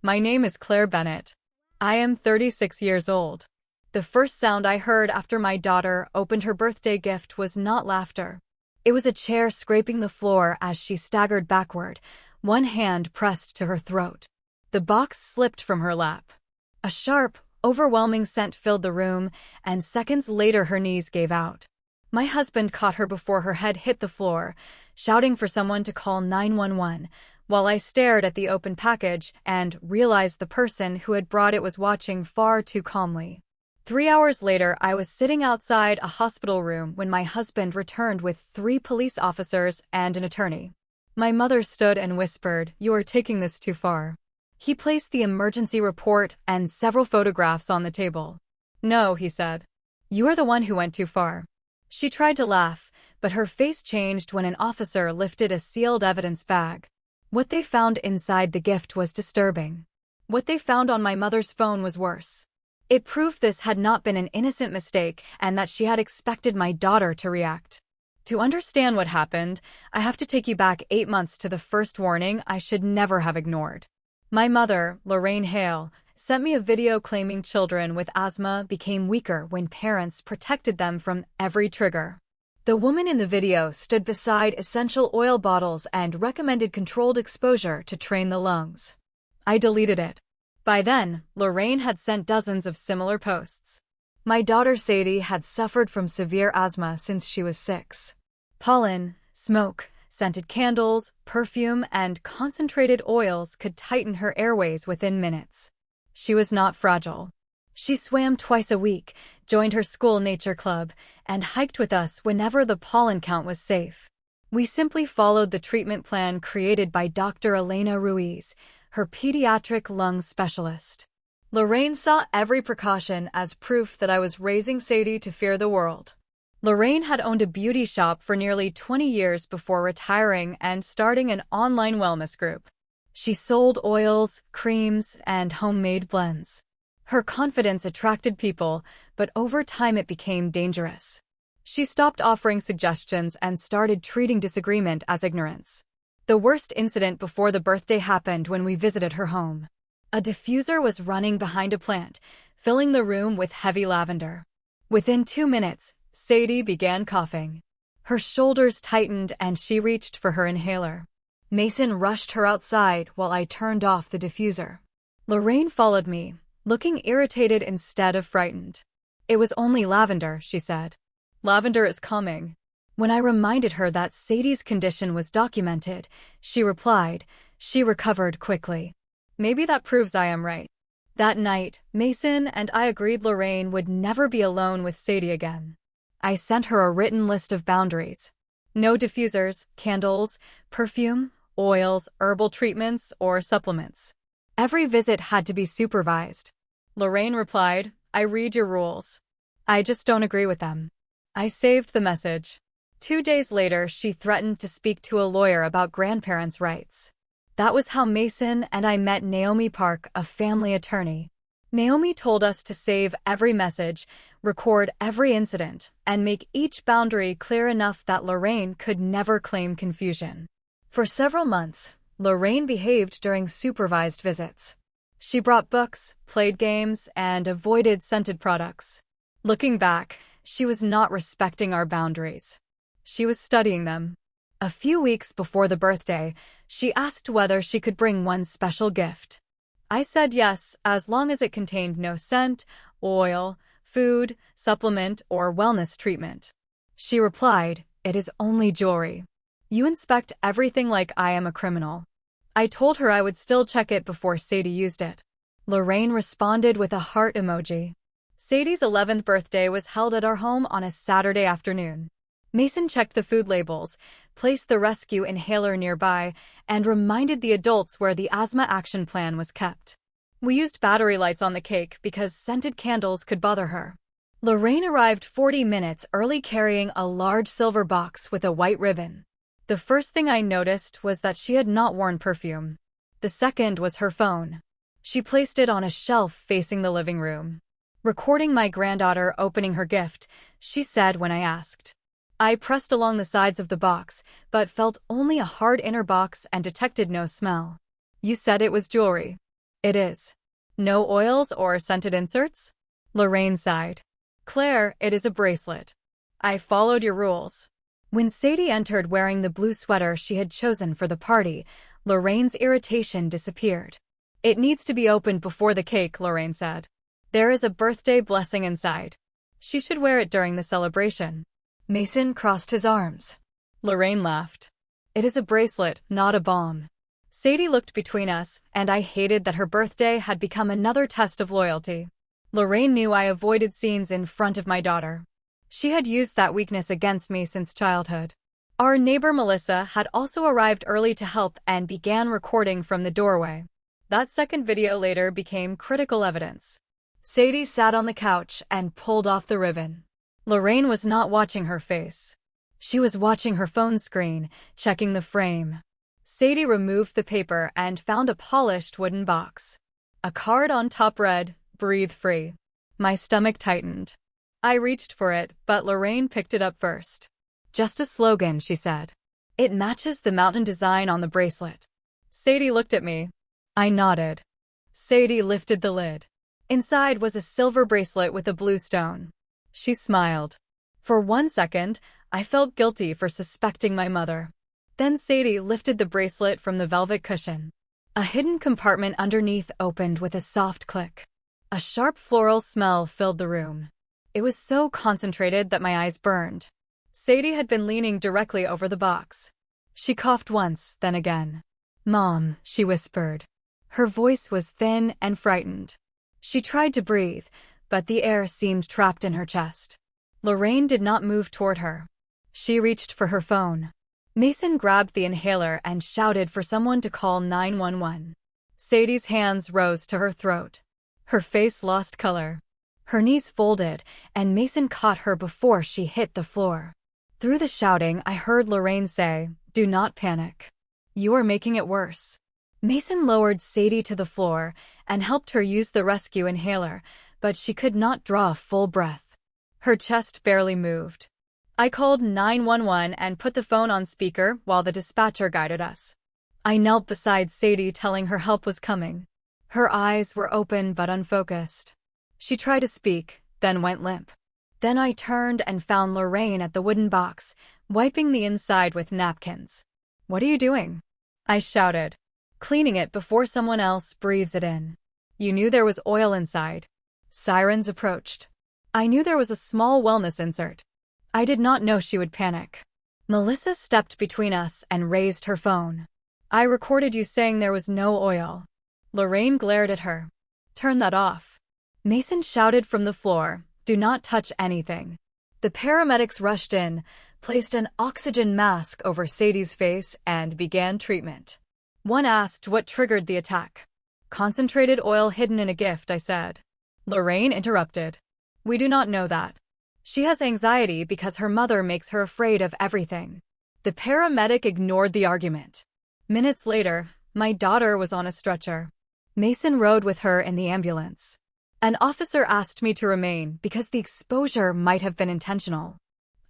My name is Claire Bennett. I am 36 years old. The first sound I heard after my daughter opened her birthday gift was not laughter. It was a chair scraping the floor as she staggered backward, one hand pressed to her throat. The box slipped from her lap. A sharp, overwhelming scent filled the room, and seconds later her knees gave out. My husband caught her before her head hit the floor, shouting for someone to call 911, while I stared at the open package and realized the person who had brought it was watching far too calmly. 3 hours later, I was sitting outside a hospital room when my husband returned with 3 police officers and an attorney. My mother stood and whispered, "You are taking this too far." He placed the emergency report and several photographs on the table. "No," he said. "You are the one who went too far." She tried to laugh, but her face changed when an officer lifted a sealed evidence bag. What they found inside the gift was disturbing. What they found on my mother's phone was worse. It proved this had not been an innocent mistake and that she had expected my daughter to react. To understand what happened, I have to take you back 8 months to the first warning I should never have ignored. My mother, Lorraine Hale, sent me a video claiming children with asthma became weaker when parents protected them from every trigger. The woman in the video stood beside essential oil bottles and recommended controlled exposure to train the lungs. I deleted it. By then, Lorraine had sent dozens of similar posts. My daughter Sadie had suffered from severe asthma since she was 6. Pollen, smoke, scented candles, perfume, and concentrated oils could tighten her airways within minutes. She was not fragile. She swam twice a week, joined her school nature club, and hiked with us whenever the pollen count was safe. We simply followed the treatment plan created by Dr. Elena Ruiz, her pediatric lung specialist. Lorraine saw every precaution as proof that I was raising Sadie to fear the world. Lorraine had owned a beauty shop for nearly 20 years before retiring and starting an online wellness group. She sold oils, creams, and homemade blends. Her confidence attracted people, but over time it became dangerous. She stopped offering suggestions and started treating disagreement as ignorance. The worst incident before the birthday happened when we visited her home. A diffuser was running behind a plant, filling the room with heavy lavender. Within 2 minutes, Sadie began coughing. Her shoulders tightened and she reached for her inhaler. Mason rushed her outside while I turned off the diffuser. Lorraine followed me, looking irritated instead of frightened. "It was only lavender," she said. "Lavender is calming." When I reminded her that Sadie's condition was documented, she replied, "She recovered quickly." Maybe that proves I am right. That night, Mason and I agreed Lorraine would never be alone with Sadie again. I sent her a written list of boundaries. No diffusers, candles, perfume, oils, herbal treatments, or supplements. Every visit had to be supervised. Lorraine replied, "I read your rules. I just don't agree with them." I saved the message. 2 days later, she threatened to speak to a lawyer about grandparents' rights. That was how Mason and I met Naomi Park, a family attorney. Naomi told us to save every message, record every incident, and make each boundary clear enough that Lorraine could never claim confusion. For several months, Lorraine behaved during supervised visits. She brought books, played games, and avoided scented products. Looking back, she was not respecting our boundaries. She was studying them. A few weeks before the birthday, she asked whether she could bring one special gift. I said yes, as long as it contained no scent, oil, food, supplement, or wellness treatment. She replied, "It is only jewelry. You inspect everything like I am a criminal." I told her I would still check it before Sadie used it. Lorraine responded with a heart emoji. Sadie's 11th birthday was held at our home on a Saturday afternoon. Mason checked the food labels, placed the rescue inhaler nearby, and reminded the adults where the asthma action plan was kept. We used battery lights on the cake because scented candles could bother her. Lorraine arrived 40 minutes early carrying a large silver box with a white ribbon. The first thing I noticed was that she had not worn perfume. The second was her phone. She placed it on a shelf facing the living room. Recording my granddaughter opening her gift, she said when I asked. I pressed along the sides of the box, but felt only a hard inner box and detected no smell. "You said it was jewelry." It is. No oils or scented inserts? Lorraine sighed. Claire, it is a bracelet. I followed your rules. When Sadie entered wearing the blue sweater she had chosen for the party, Lorraine's irritation disappeared. It needs to be opened before the cake, Lorraine said. There is a birthday blessing inside. She should wear it during the celebration. Mason crossed his arms. Lorraine laughed. It is a bracelet, not a bomb. Sadie looked between us, and I hated that her birthday had become another test of loyalty. Lorraine knew I avoided scenes in front of my daughter. She had used that weakness against me since childhood. Our neighbor Melissa had also arrived early to help and began recording from the doorway. That second video later became critical evidence. Sadie sat on the couch and pulled off the ribbon. Lorraine was not watching her face. She was watching her phone screen, checking the frame. Sadie removed the paper and found a polished wooden box. A card on top read, "Breathe free." My stomach tightened. I reached for it, but Lorraine picked it up first. Just a slogan, she said. It matches the mountain design on the bracelet. Sadie looked at me. I nodded. Sadie lifted the lid. Inside was a silver bracelet with a blue stone. She smiled. For 1 second, I felt guilty for suspecting my mother. Then Sadie lifted the bracelet from the velvet cushion. A hidden compartment underneath opened with a soft click. A sharp floral smell filled the room. It was so concentrated that my eyes burned. Sadie had been leaning directly over the box. She coughed once, then again. "Mom," she whispered. Her voice was thin and frightened. She tried to breathe, but the air seemed trapped in her chest. Lorraine did not move toward her. She reached for her phone. Mason grabbed the inhaler and shouted for someone to call 911. Sadie's hands rose to her throat. Her face lost color. Her knees folded, and Mason caught her before she hit the floor. Through the shouting, I heard Lorraine say, "Do not panic. You are making it worse." Mason lowered Sadie to the floor and helped her use the rescue inhaler, but she could not draw a full breath. Her chest barely moved. I called 911 and put the phone on speaker while the dispatcher guided us. I knelt beside Sadie, telling her help was coming. Her eyes were open but unfocused. She tried to speak, then went limp. Then I turned and found Lorraine at the wooden box, wiping the inside with napkins. "What are you doing?" I shouted. "Cleaning it before someone else breathes it in." "You knew there was oil inside." Sirens approached. I knew there was a small wellness insert. I did not know she would panic. Melissa stepped between us and raised her phone. "I recorded you saying there was no oil." Lorraine glared at her. "Turn that off." Mason shouted from the floor, "Do not touch anything." The paramedics rushed in, placed an oxygen mask over Sadie's face, and began treatment. One asked what triggered the attack. "Concentrated oil hidden in a gift," I said. Lorraine interrupted. "We do not know that. She has anxiety because her mother makes her afraid of everything." The paramedic ignored the argument. Minutes later, my daughter was on a stretcher. Mason rode with her in the ambulance. An officer asked me to remain because the exposure might have been intentional.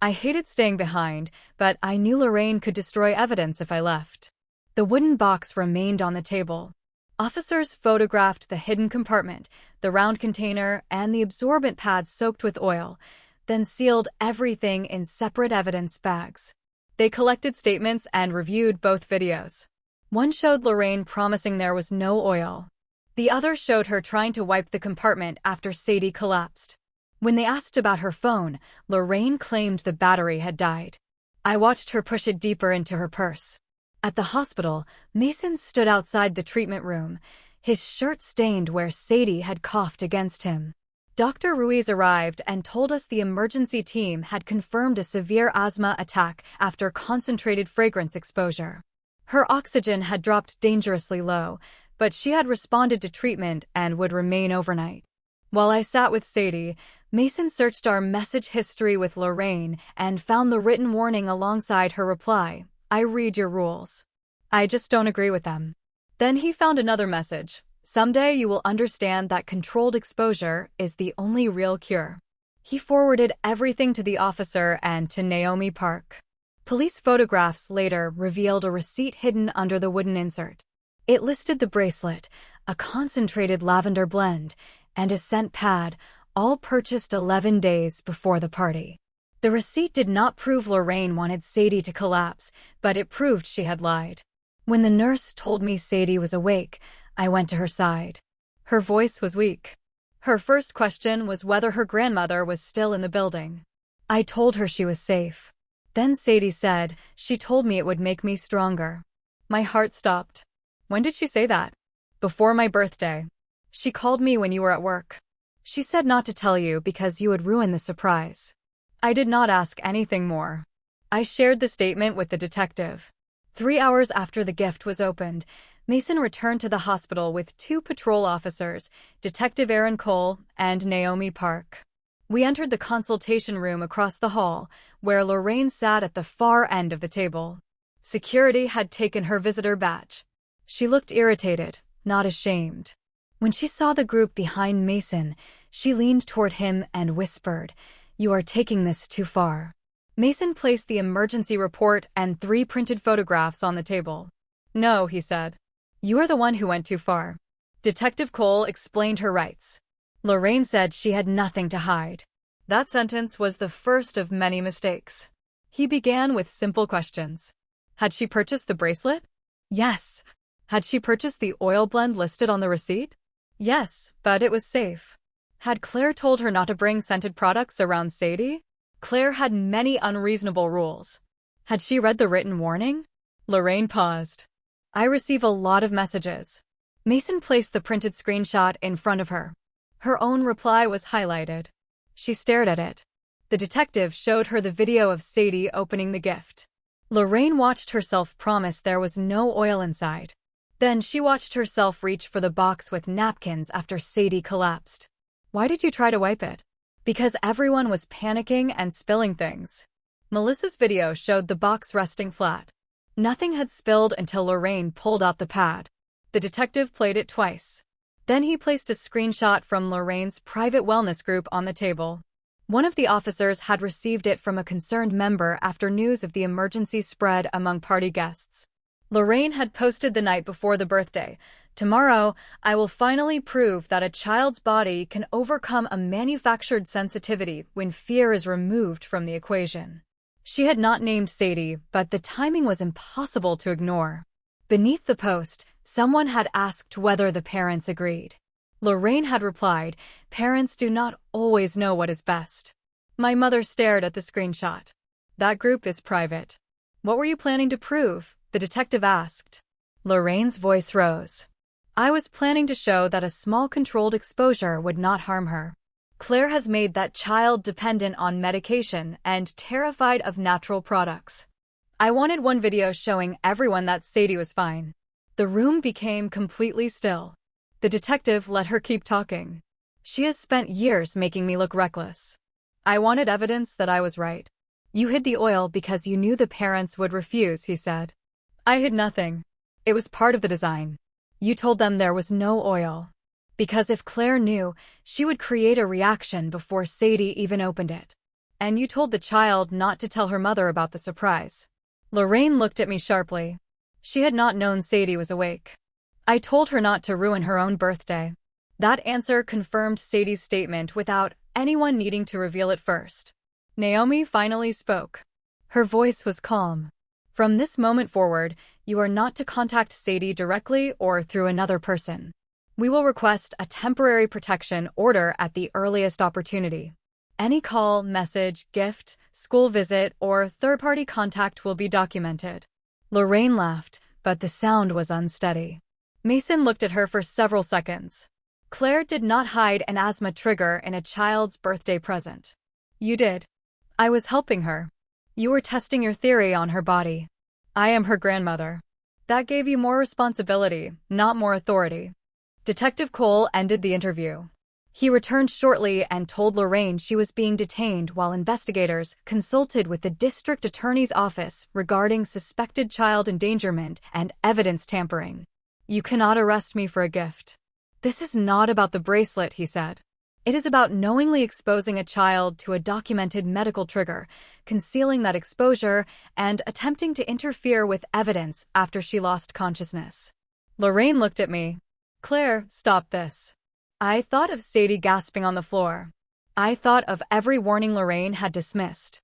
I hated staying behind, but I knew Lorraine could destroy evidence if I left. The wooden box remained on the table. Officers photographed the hidden compartment, the round container, and the absorbent pads soaked with oil, then sealed everything in separate evidence bags. They collected statements and reviewed both videos. One showed Lorraine promising there was no oil. The other showed her trying to wipe the compartment after Sadie collapsed. When they asked about her phone, Lorraine claimed the battery had died. I watched her push it deeper into her purse. At the hospital, Mason stood outside the treatment room, his shirt stained where Sadie had coughed against him. Dr. Ruiz arrived and told us the emergency team had confirmed a severe asthma attack after concentrated fragrance exposure. Her oxygen had dropped dangerously low, but she had responded to treatment and would remain overnight. While I sat with Sadie, Mason searched our message history with Lorraine and found the written warning alongside her reply, "I read your rules. I just don't agree with them." Then he found another message, "Someday you will understand that controlled exposure is the only real cure." He forwarded everything to the officer and to Naomi Park. Police photographs later revealed a receipt hidden under the wooden insert. It listed the bracelet, a concentrated lavender blend, and a scent pad, all purchased 11 days before the party. The receipt did not prove Lorraine wanted Sadie to collapse, but it proved she had lied. When the nurse told me Sadie was awake, I went to her side. Her voice was weak. Her first question was whether her grandmother was still in the building. I told her she was safe. Then Sadie said she told me it would make me stronger. My heart stopped. When did she say that? Before my birthday. She called me when you were at work. She said not to tell you because you would ruin the surprise. I did not ask anything more. I shared the statement with the detective. 3 hours after the gift was opened, Mason returned to the hospital with 2 patrol officers, Detective Aaron Cole and Naomi Park. We entered the consultation room across the hall, where Lorraine sat at the far end of the table. Security had taken her visitor badge. She looked irritated, not ashamed. When she saw the group behind Mason, she leaned toward him and whispered, "You are taking this too far." Mason placed the emergency report and 3 printed photographs on the table. "No," he said. "You are the one who went too far." Detective Cole explained her rights. Lorraine said she had nothing to hide. That sentence was the first of many mistakes. He began with simple questions. Had she purchased the bracelet? Yes. Had she purchased the oil blend listed on the receipt? Yes, but it was safe. Had Claire told her not to bring scented products around Sadie? Claire had many unreasonable rules. Had she read the written warning? Lorraine paused. I receive a lot of messages. Mason placed the printed screenshot in front of her. Her own reply was highlighted. She stared at it. The detective showed her the video of Sadie opening the gift. Lorraine watched herself promise there was no oil inside. Then she watched herself reach for the box with napkins after Sadie collapsed. Why did you try to wipe it? Because everyone was panicking and spilling things. Melissa's video showed the box resting flat. Nothing had spilled until Lorraine pulled out the pad. The detective played it twice. Then he placed a screenshot from Lorraine's private wellness group on the table. One of the officers had received it from a concerned member after news of the emergency spread among party guests. Lorraine had posted the night before the birthday, "Tomorrow, I will finally prove that a child's body can overcome a manufactured sensitivity when fear is removed from the equation." She had not named Sadie, but the timing was impossible to ignore. Beneath the post, someone had asked whether the parents agreed. Lorraine had replied, "Parents do not always know what is best." My mother stared at the screenshot. "That group is private." "What were you planning to prove?" the detective asked. Lorraine's voice rose. "I was planning to show that a small controlled exposure would not harm her. Claire has made that child dependent on medication and terrified of natural products. I wanted one video showing everyone that Sadie was fine." The room became completely still. The detective let her keep talking. "She has spent years making me look reckless. I wanted evidence that I was right." "You hid the oil because you knew the parents would refuse," he said. "I hid nothing. It was part of the design. You told them there was no oil. Because if Claire knew, she would create a reaction before Sadie even opened it. And you told the child not to tell her mother about the surprise." Lorraine looked at me sharply. She had not known Sadie was awake. "I told her not to ruin her own birthday." That answer confirmed Sadie's statement without anyone needing to reveal it first. Naomi finally spoke. Her voice was calm. "From this moment forward, you are not to contact Sadie directly or through another person. We will request a temporary protection order at the earliest opportunity. Any call, message, gift, school visit, or third-party contact will be documented." Lorraine laughed, but the sound was unsteady. Mason looked at her for several seconds. "Claire did not hide an asthma trigger in a child's birthday present. You did. I was helping her. You were testing your theory on her body. I am her grandmother. That gave you more responsibility, not more authority." Detective Cole ended the interview. He returned shortly and told Lorraine she was being detained while investigators consulted with the district attorney's office regarding suspected child endangerment and evidence tampering. "You cannot arrest me for a gift. This is not about the bracelet," he said. "It is about knowingly exposing a child to a documented medical trigger, concealing that exposure, and attempting to interfere with evidence after she lost consciousness." Lorraine looked at me. Claire, stop this. I thought of Sadie gasping on the floor. I thought of every warning Lorraine had dismissed.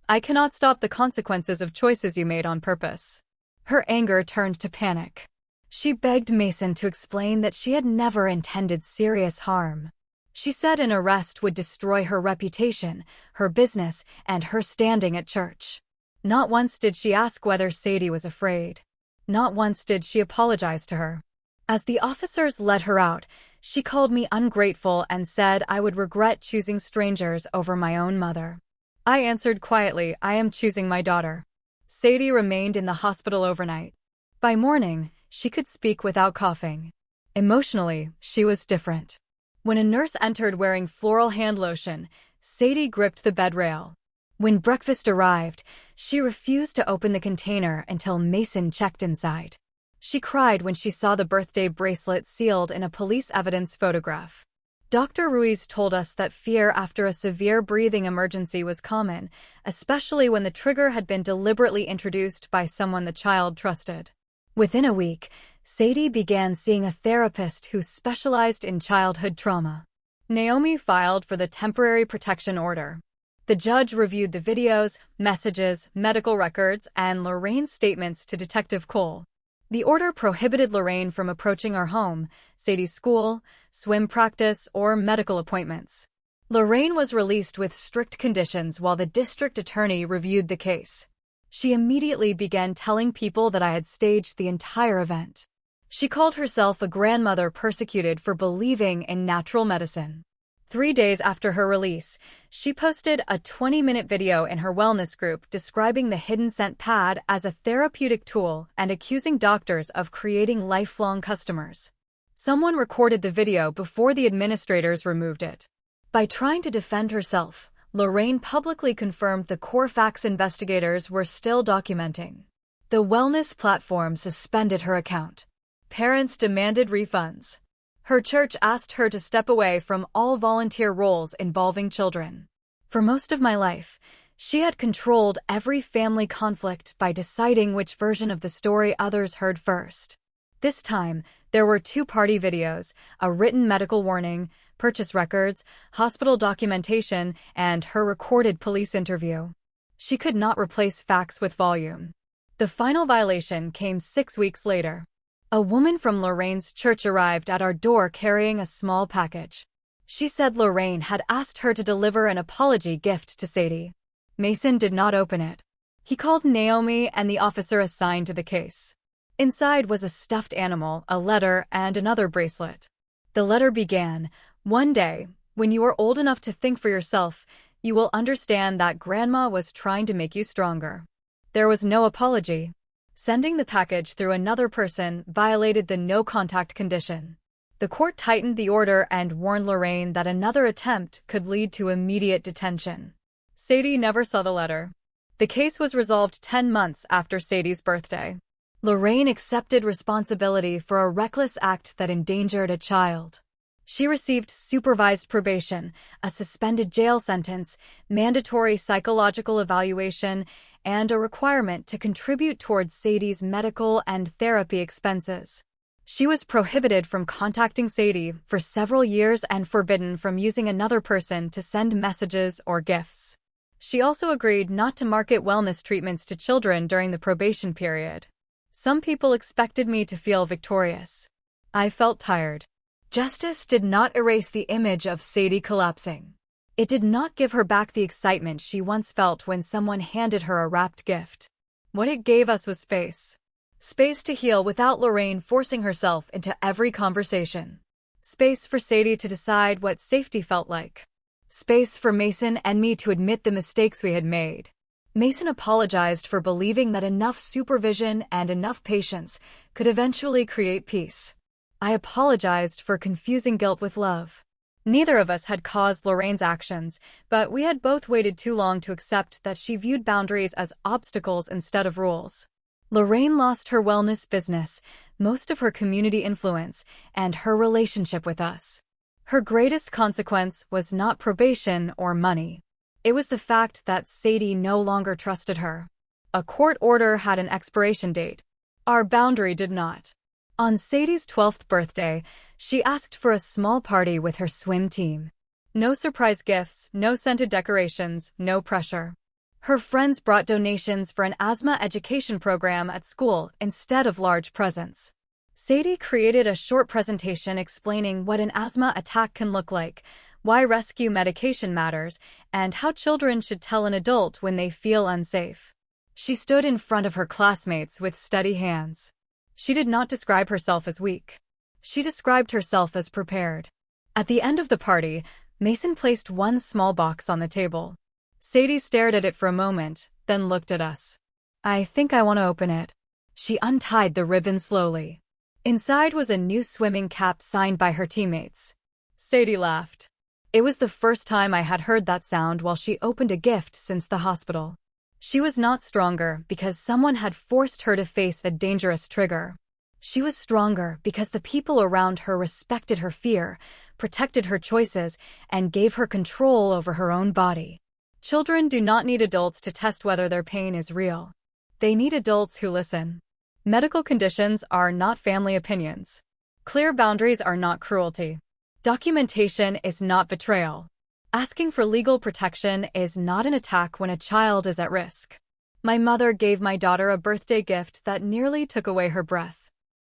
I cannot stop the consequences of choices you made on purpose. Her anger turned to panic. She begged Mason to explain that she had never intended serious harm. She said an arrest would destroy her reputation, her business, and her standing at church. Not once did she ask whether Sadie was afraid. Not once did she apologize to her. As the officers let her out, she called me ungrateful and said I would regret choosing strangers over my own mother. I answered quietly, I am choosing my daughter. Sadie remained in the hospital overnight. By morning, she could speak without coughing. Emotionally, she was different. When a nurse entered wearing floral hand lotion, Sadie gripped the bed rail. When breakfast arrived, she refused to open the container until Mason checked inside. She cried when she saw the birthday bracelet sealed in a police evidence photograph. Dr. Ruiz told us that fear after a severe breathing emergency was common, especially when the trigger had been deliberately introduced by someone the child trusted. Within a week, Sadie began seeing a therapist who specialized in childhood trauma. Naomi filed for the temporary protection order. The judge reviewed the videos, messages, medical records, and Lorraine's statements to Detective Cole. The order prohibited Lorraine from approaching our home, Sadie's school, swim practice, or medical appointments. Lorraine was released with strict conditions while the district attorney reviewed the case. She immediately began telling people that I had staged the entire event. She called herself a grandmother persecuted for believing in natural medicine. 3 days after her release, she posted a 20-minute video in her wellness group describing the hidden scent pad as a therapeutic tool and accusing doctors of creating lifelong customers. Someone recorded the video before the administrators removed it. By trying to defend herself, Lorraine publicly confirmed the core facts investigators were still documenting. The wellness platform suspended her account. Parents demanded refunds. Her church asked her to step away from all volunteer roles involving children. For most of my life, she had controlled every family conflict by deciding which version of the story others heard first. This time, there were 2-party videos, a written medical warning, purchase records, hospital documentation, and her recorded police interview. She could not replace facts with volume. The final violation came 6 weeks later. A woman from Lorraine's church arrived at our door carrying a small package. She said Lorraine had asked her to deliver an apology gift to Sadie. Mason did not open it. He called Naomi and the officer assigned to the case. Inside was a stuffed animal, a letter, and another bracelet. The letter began, "One day, when you are old enough to think for yourself, you will understand that Grandma was trying to make you stronger." There was no apology. Sending the package through another person violated the no-contact condition. The court tightened the order and warned Lorraine that another attempt could lead to immediate detention. Sadie never saw the letter. The case was resolved 10 months after Sadie's birthday. Lorraine accepted responsibility for a reckless act that endangered a child. She received supervised probation, a suspended jail sentence, mandatory psychological evaluation, and a requirement to contribute towards Sadie's medical and therapy expenses. She was prohibited from contacting Sadie for several years and forbidden from using another person to send messages or gifts. She also agreed not to market wellness treatments to children during the probation period. Some people expected me to feel victorious. I felt tired. Justice did not erase the image of Sadie collapsing. It did not give her back the excitement she once felt when someone handed her a wrapped gift. What it gave us was space. Space to heal without Lorraine forcing herself into every conversation. Space for Sadie to decide what safety felt like. Space for Mason and me to admit the mistakes we had made. Mason apologized for believing that enough supervision and enough patience could eventually create peace. I apologized for confusing guilt with love. Neither of us had caused Lorraine's actions, but we had both waited too long to accept that she viewed boundaries as obstacles instead of rules. Lorraine lost her wellness business, most of her community influence, and her relationship with us. Her greatest consequence was not probation or money. It was the fact that Sadie no longer trusted her. A court order had an expiration date. Our boundary did not. On Sadie's 12th birthday, She asked for a small party with her swim team. No surprise gifts, no scented decorations, no pressure. Her friends brought donations for an asthma education program at school instead of large presents. Sadie created a short presentation explaining what an asthma attack can look like, why rescue medication matters, and how children should tell an adult when they feel unsafe. She stood in front of her classmates with steady hands. She did not describe herself as weak. She described herself as prepared. At the end of the party, Mason placed one small box on the table. Sadie stared at it for a moment, then looked at us. "I think I want to open it." She untied the ribbon slowly. Inside was a new swimming cap signed by her teammates. Sadie laughed. It was the first time I had heard that sound while she opened a gift since the hospital. She was not stronger because someone had forced her to face a dangerous trigger. She was stronger because the people around her respected her fear, protected her choices, and gave her control over her own body. Children do not need adults to test whether their pain is real. They need adults who listen. Medical conditions are not family opinions. Clear boundaries are not cruelty. Documentation is not betrayal. Asking for legal protection is not an attack when a child is at risk. My mother gave my daughter a birthday gift that nearly took away her breath.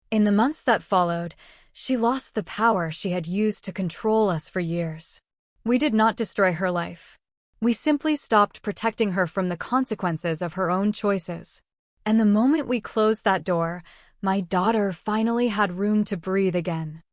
In the months that followed, she lost the power she had used to control us for years. We did not destroy her life. We simply stopped protecting her from the consequences of her own choices. And the moment we closed that door, my daughter finally had room to breathe again.